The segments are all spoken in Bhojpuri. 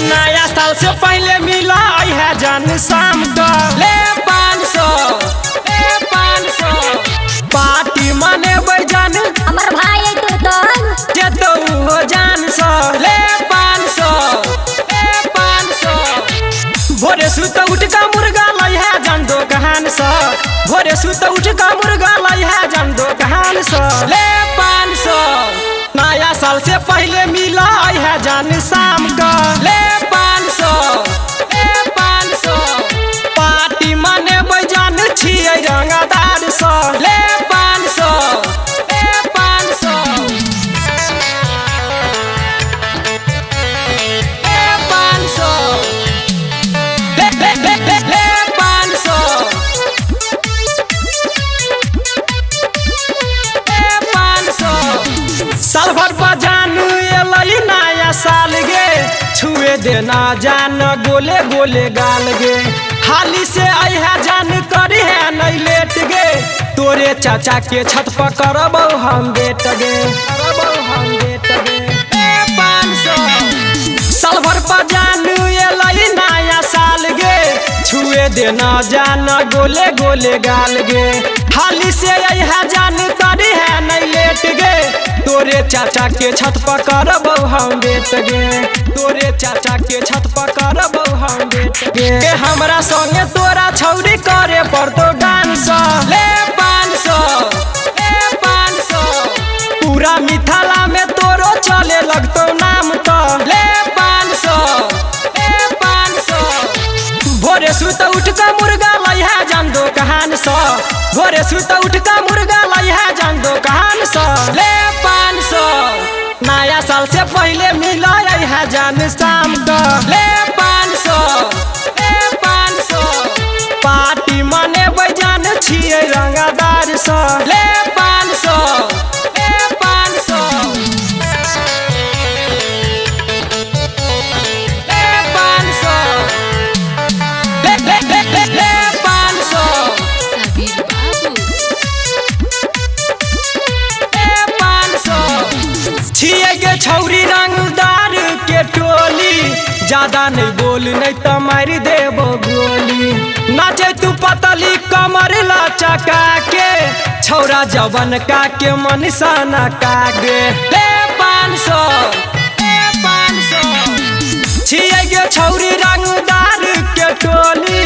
नया साल से पहले मिला है जान शाम का ले 500 पार्टी मने जान हमर भाई के तो हो जान सो ले 500 भोरे सुत उठ का मुर्गा लाई है जान दो कहान सा भोरे सुत उठ का मुर्गा लाई है जान दो कहान सा ले 500 नया साल से पहले मिला है जान शाम का ले 500 पार्टी मने जान छिए रंगदार सा ले 500 साल भर बजान एलई नया साल गे छुए देना जान गोले गोले गाल गे हाली से आई है जान करी है नहीं लेट गे तोरे चाचा के छत पर करब हम बेट गे साल भर बजान एलई नया साल गे छुए देना जान गोले गोले गाल गे हाली से आई है जान करी है नहीं लेट गे तोरे चाचा के छत पर करब हम बेट गे तोरे चाचा के छत पर करब हम बेट गे हमरा संगे तोरा छौरी करे पड़तो डांस ले 500 पूरा मिथिला में तोरो चले लगतो नाम तो ले 500 भोरे सुत उठ का मुर्गा लाई है जान दो कहान सा भोरे सुत उठ का मुर्गा लाई है जान दो कहान सा ले 500 नया साल से पहले मिला है जान शाम का ले 500 पार्टी मने जान छिए रंगदार सा ले 500 छिए गे छौरी रंगदार के टोली ज्यादा नहीं बोल नहीं तो मारी देबो गोली नाचे तू पतली कमर लचका के छौरा जवन का के मन साना का गे ले 500 छिए गे छौरी रंगदार के टोली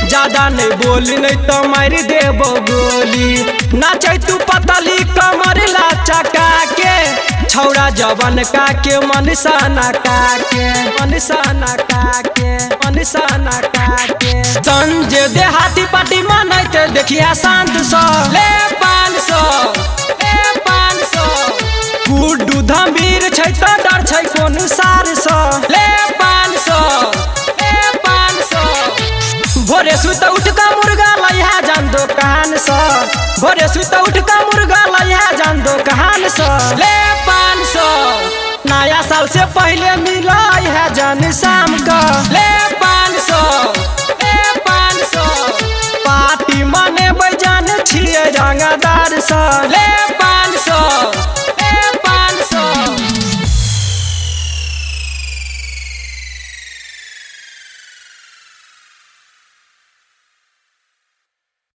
ज्यादा नहीं बोल नहीं तो मारी देबो गोली नाचे तू पतली कमर लचका के छौरा जवन का के मन साना का के संजय देहाती पार्टी मनैते देखिया शांत सा ले 500 गुड्डू धमीर छै तो डर छै कोन सार सा ले 500 भोरे सुत उठ का मुर्गा लाई है जान दो कहान सा भोरे सुत उठ का मुर्गा लाई है जान दो कहान सा ले 500 नया साल से पहले मिला है जान शाम का ले 500 पार्टी मने जान छिए रंगदार सा ले